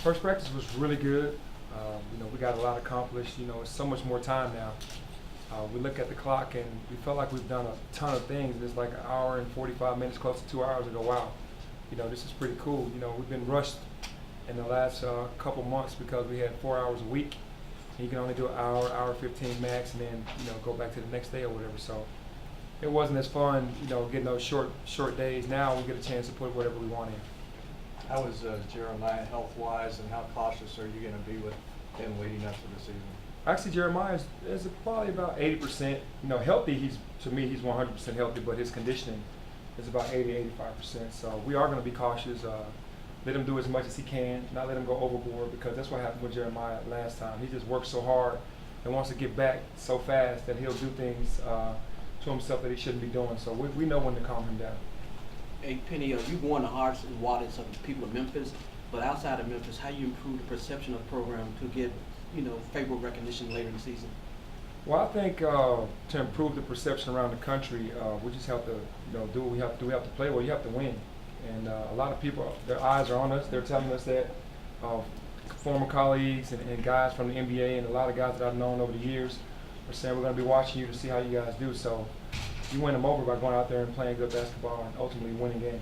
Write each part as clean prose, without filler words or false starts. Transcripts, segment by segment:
First practice was really good. We got a lot accomplished. It's so much more time now. We look at the clock and we felt like we've done a ton of things. It's like an hour and 45 minutes, close to 2 hours ago. Wow, this is pretty cool. We've been rushed in the last couple months because we had 4 hours a week. And you can only do an hour 15 max, and then go back to the next day or whatever. So it wasn't as fun, getting those short days. Now we get a chance to put whatever we want in. How is Jeremiah health-wise, and how cautious are you going to be with him leading up to the season? Actually, Jeremiah is probably about 80%. Healthy. To me, he's 100% healthy, but his conditioning is about 80-85%. So we are going to be cautious. Let him do as much as he can, not let him go overboard, because that's what happened with Jeremiah last time. He just worked so hard and wants to get back so fast that he'll do things to himself that he shouldn't be doing. So we know when to calm him down. Hey, Penny, you've won the hearts and wallets of the people of Memphis, but outside of Memphis, how you improve the perception of the program to get, favorable recognition later in the season? Well, I think to improve the perception around the country, we just have to, do what we have to do. We have to play well. You have to win. And a lot of people, their eyes are on us. They're telling us that former colleagues and guys from the NBA and a lot of guys that I've known over the years are saying we're going to be watching you to see how you guys do. So you win them over by going out there and playing good basketball and ultimately winning games.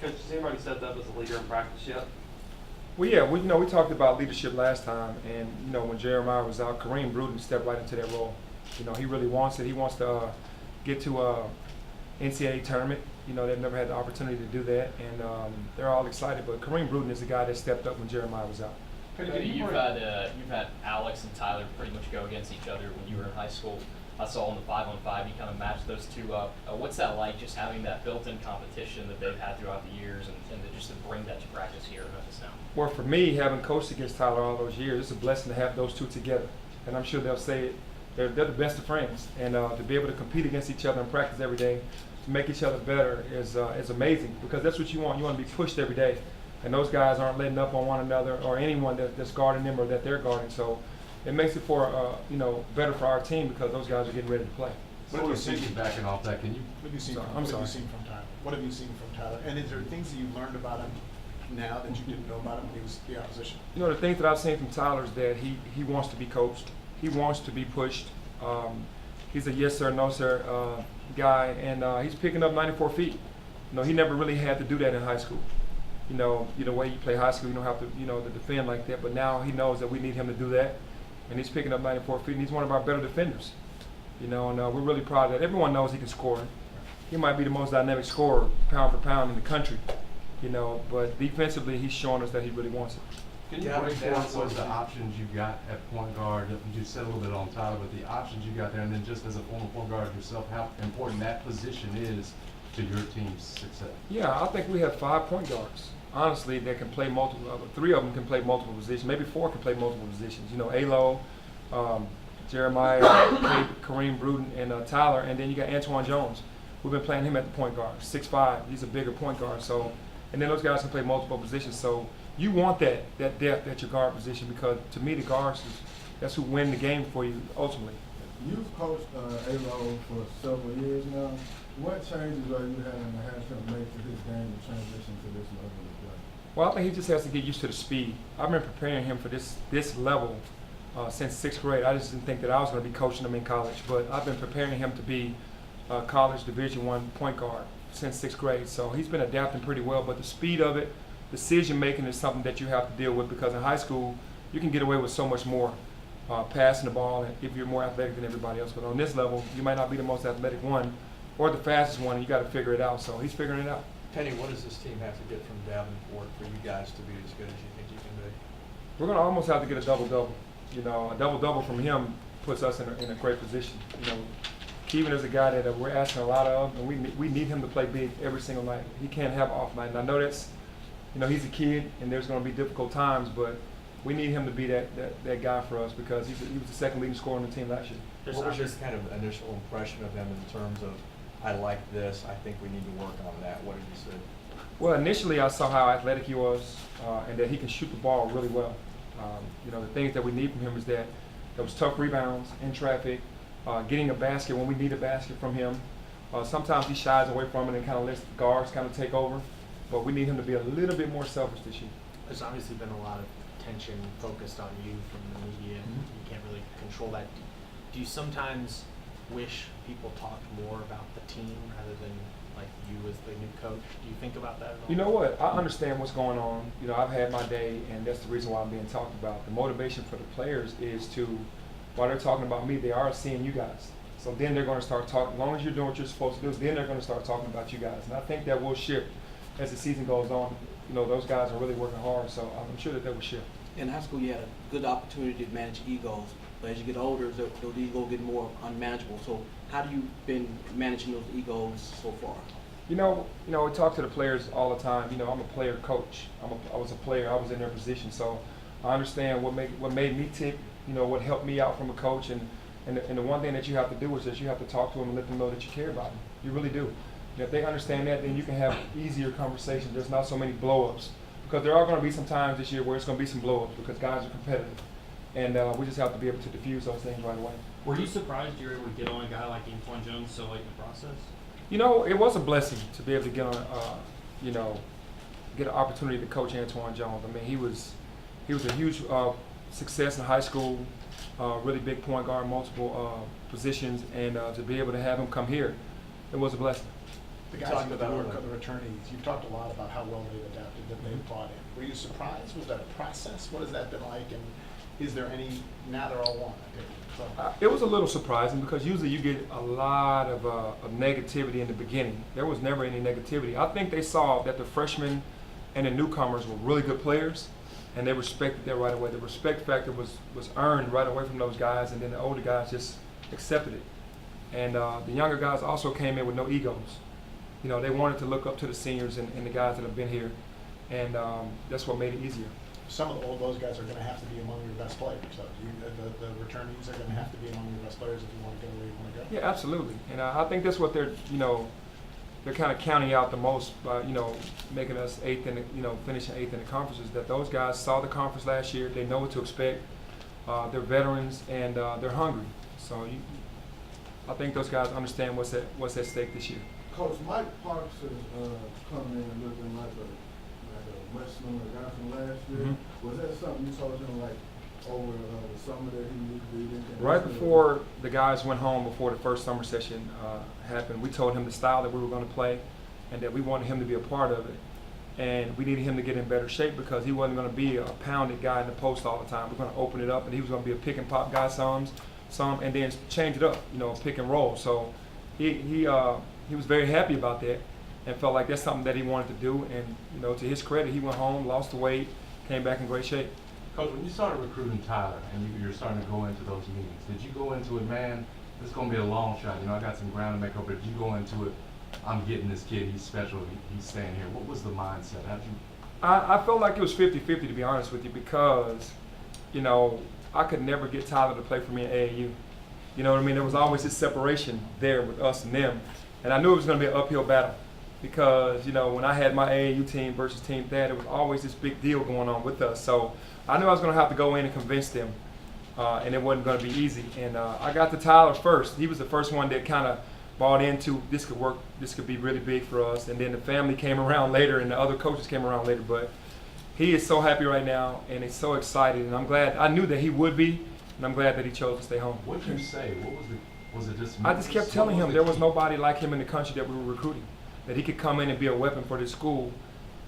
Coach, has anybody stepped up as a leader in practice yet? Well, yeah, we talked about leadership last time, and when Jeremiah was out, Kareem Bruden stepped right into that role. He really wants it. He wants to get to a NCAA tournament. They've never had the opportunity to do that, and they're all excited. But Kareem Bruden is the guy that stepped up when Jeremiah was out. You've had Alex and Tyler pretty much go against each other when you were in high school. I saw in the 5-on-5 you kind of matched those two up. What's that like, just having that built-in competition that they've had throughout the years, and just to bring that to practice here in Memphis now? Well, for me, having coached against Tyler all those years, it's a blessing to have those two together. And I'm sure they'll say it. They're the best of friends, and to be able to compete against each other in practice every day, to make each other better is amazing, because that's what you want. You want to be pushed every day, and those guys aren't letting up on one another or anyone that's guarding them or that they're guarding. So it makes it for better for our team, because those guys are getting ready to play. What have you seen backing off that? Can you? What have you seen? Sorry, What have you seen from Tyler? What have you seen from Tyler? And is there things that you've learned about him now that you didn't know about him when he was the opposition? The things that I've seen from Tyler is that he wants to be coached. He wants to be pushed. He's a yes sir, no sir guy, and he's picking up 94 feet. He never really had to do that in high school. The way you play high school, you don't have to, to defend like that. But now he knows that we need him to do that, and he's picking up 94 feet, and he's one of our better defenders. And we're really proud of that. Everyone knows he can score. He might be the most dynamic scorer, pound for pound, in the country. But defensively, he's showing us that he really wants it. Can you break down what the options you got at point guard? You said a little bit on Tyler, but the options you got there, and then just as a former point guard yourself, how important that position is to your team's success? Yeah, I think we have 5 point guards, honestly, that can play multiple. 3 of them can play multiple positions. Maybe 4 can play multiple positions. Alo, Jeremiah, Kareem Bruden, and Tyler, and then you got Antoine Jones. We've been playing him at the point guard, 6'5". He's a bigger point guard. So, and then those guys can play multiple positions. So you want that depth at your guard position, because to me the guards that's who win the game for you ultimately. You've coached Alo for several years now. What changes are you having to have him make to his game to transition to this level of play? Well, I think he just has to get used to the speed. I've been preparing him for this level since 6th grade. I just didn't think that I was going to be coaching him in college, but I've been preparing him to be a college Division I point guard since 6th grade. So he's been adapting pretty well, but the speed of it, decision making is something that you have to deal with, because in high school you can get away with so much more passing the ball if you're more athletic than everybody else. But on this level, you might not be the most athletic one or the fastest one, and you got to figure it out. So he's figuring it out. Penny, what does this team have to get from Davenport for you guys to be as good as you think you can be? We're going to almost have to get a double-double. A double-double from him puts us in a great position. Kevin is a guy that we're asking a lot of, and we need him to play big every single night. He can't have an off night. And I know that's, he's a kid, and there's going to be difficult times, but we need him to be that guy for us, because he was the second leading scorer on the team last year. What was your kind of initial impression of him in terms of, I like this, I think we need to work on that? What did you say? Well, initially I saw how athletic he was, and that he can shoot the ball really well. The things that we need from him is that there was tough rebounds in traffic, getting a basket when we need a basket from him. Sometimes he shies away from it and kind of lets the guards kind of take over. but we need him to be a little bit more selfish this year. There's obviously been a lot of attention focused on you from the media, and Mhm. you can't really control that. Do you sometimes wish people talked more about the team rather than like you as the new coach? Do you think about that at all? You know what? I understand what's going on. You know, I've had my day, and that's the reason why I'm being talked about. The motivation for the players is to, while they're talking about me, they are seeing you guys. So then they're going to start talking. As long as you're doing what you're supposed to do, then they're going to start talking about you guys. And I think that will shift as the season goes on. You know, those guys are really working hard, so I'm sure that will shift. In high school, you had a good opportunity to manage egos, but as you get older, those egos get more unmanageable. So how do you been managing those egos so far? You know, we talk to the players all the time. You know, I'm a player coach. I was a player. I was in their position, so I understand what made me tick. You know, what helped me out from a coach, and the one thing that you have to do is that you have to talk to them and let them know that you care about them. You really do. And if they understand that, then you can have easier conversations. There's not so many blow-ups, because there are going to be some times this year where it's going to be some blow-ups because guys are competitive, and we just have to be able to diffuse those things right away. Were you surprised you were able to get on a guy like Antoine Jones so late in the process? You know, it was a blessing to be able to get on, get an opportunity to coach Antoine Jones. I mean, he was a huge success in high school, really big point guard, multiple positions, and to be able to have him come here, it was a blessing. The guys Talked you about work, it. the returnees, you've talked a lot about how well they've adapted, that they've brought in. Were you surprised? Was that a process? What has that been like? And is there any, now they're all one, I think. So, It was a little surprising because usually you get a lot of negativity in the beginning. There was never any negativity. I think they saw that the freshmen and the newcomers were really good players, and they respected that right away. The respect factor was earned right away from those guys, and then the older guys just accepted it. And the younger guys also came in with no egos. You know, they wanted to look up to the seniors and the guys that have been here, and that's what made it easier. some of those guys are going to have to be among your best players. So the returnees are going to have to be among your best players if you want to go where you want to go. Yeah, absolutely. And I think that's what they're kind of counting out the most by, making us eighth in finishing eighth in the conference, is that those guys saw the conference last year. They know what to expect. They're veterans and they're hungry. So I think those guys understand what's at stake this year. Coach, Mike Parks is coming in and looking like a much smaller guy from last year. Mm-hmm. Was that something you told him over the summer that he didn't? Right before the guys went home, before the first summer session happened, we told him the style that we were going to play and that we wanted him to be a part of it. And we needed him to get in better shape because he wasn't going to be a pounded guy in the post all the time. We're going to open it up, and he was going to be a pick and pop guy some, and then change it up, pick and roll. So he was very happy about that and felt like that's something that he wanted to do. And to his credit, he went home, lost the weight, came back in great shape. Coach, when you started recruiting Tyler and you're starting to go into those meetings, did you go into it, man, this is going to be a long shot, I got some ground to make up, but did you go into it, I'm getting this kid, he's special, he's staying here? What was the mindset? How'd you? I felt like it was 50-50, to be honest with you, because, I could never get Tyler to play for me in AAU. You know what I mean? There was always this separation there with us and them. And I knew it was going to be an uphill battle because, when I had my AAU team versus Team Thad, there was always this big deal going on with us. So I knew I was going to have to go in and convince them, and it wasn't going to be easy. And I got to Tyler first. He was the first one that kind of bought into this could work, this could be really big for us. And then the family came around later and the other coaches came around later. But he is so happy right now and he's so excited. And I'm glad, I knew that he would be, and I'm glad that he chose to stay home. What did you say? Was it just? I just kept telling him there was nobody like him in the country that we were recruiting, that he could come in and be a weapon for this school.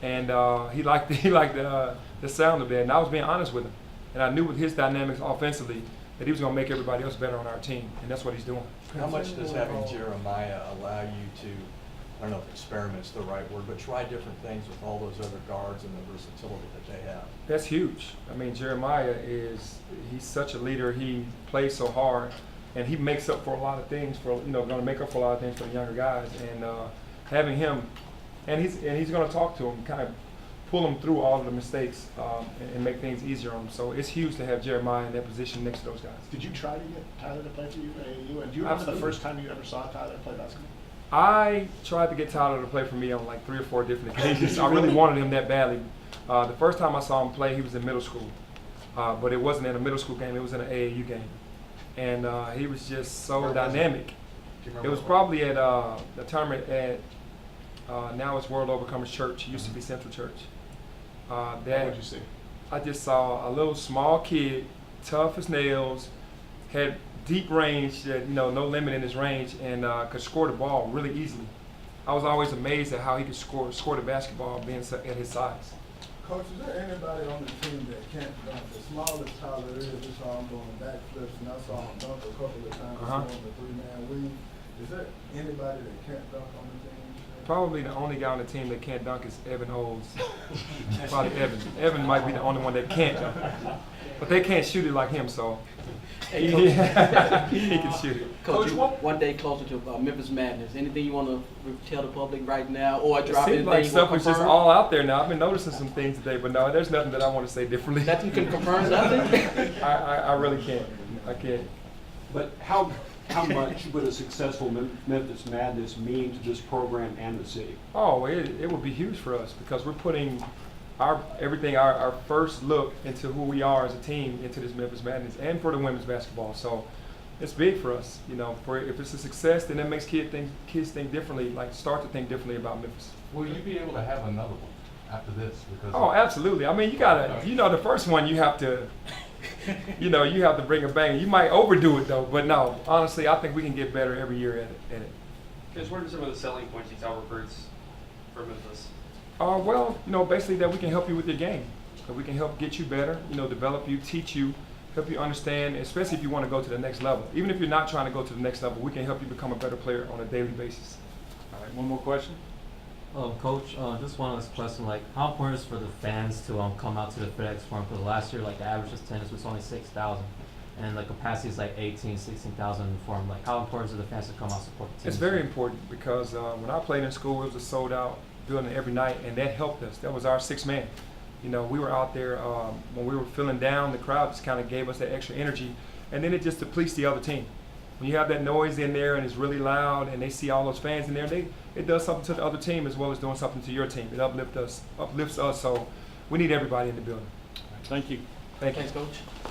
And he liked the sound of that. And I was being honest with him. And I knew with his dynamics offensively that he was going to make everybody else better on our team. And that's what he's doing. How much does having Jeremiah allow you to, I don't know if experiment's the right word, but try different things with all those other guards and the versatility that they have? That's huge. I mean, Jeremiah he's such a leader. He plays so hard, and he makes up for a lot of things going to make up for a lot of things for the younger guys. And having him, and he's going to talk to him, kind of pull him through all of the mistakes and make things easier on him. So it's huge to have Jeremiah in that position next to those guys. Did you try to get Tyler to play for you at AAU? And do you remember Absolutely. the first time you ever saw Tyler play basketball? I tried to get Tyler to play for me on like 3 or 4 different occasions. I really wanted him that badly. The first time I saw him play, he was in middle school. But it wasn't in a middle school game, it was in an AAU game. And he was just so dynamic. It was probably at the tournament at Now it's World Overcomers Church. It used to be Central Church. What That would you see? I just saw a little small kid, tough as nails, had deep range, that no limit in his range, and could score the ball really easily. I was always amazed at how he could score the basketball being at his size. Coach, is there anybody on the team that can't dunk? As small as Tyler is, we saw him doing backflips, and I saw him dunk a couple of times on the three-man weave. Is there anybody that can't dunk on the team? Probably the only guy on the team that can't dunk is Evan Olds. Probably Evan. Evan might be the only one that can't dunk. But they can't shoot it like him, so Hey, he, Coach. he can shoot it. Coach, one day closer to Memphis Madness. Anything you want to tell the public right now, or It drop seems anything like you stuff want is to just confirm? all out there now. I've been noticing some things today, but no, there's nothing that I want to say differently. Nothing can confirm nothing. I really can't. I can't. But how much would a successful Memphis Madness mean to this program and the city? Oh, it would be huge for us because we're putting our first look into who we are as a team into this Memphis Madness and for the women's basketball. So it's big for us. If it's a success, then that makes kids think differently, like start to think differently about Memphis. Will you be able to have another one after this? Because Oh, absolutely. I mean, you gotta, the first one you have to, you have to bring a bang. You might overdo it though, but no, honestly, I think we can get better every year at it. Coach, what are some of the selling points you tell recruits for Memphis? Well, basically that we can help you with your game. That we can help get you better, develop you, teach you, help you understand, especially if you want to go to the next level. Even if you're not trying to go to the next level, we can help you become a better player on a daily basis. All right, one more question? Coach, just one last question. Like, how important is it for the fans to come out to the FedEx Forum? Because last year, like, the average attendance was only 6,000, and the capacity is like 16,000 in the forum. Like, how important is it for the fans to come out support the team? It's very important because when I played in school, it was a sold-out building every night, and that helped us. That was our sixth man. We were out there when we were feeling down. The crowd just kind of gave us that extra energy, and then it just depletes the other team. When you have that noise in there and it's really loud, and they see all those fans in there, it does something to the other team as well as doing something to your team. It uplifts us. So we need everybody in the building. Thank you. Thank you. Thanks, Coach.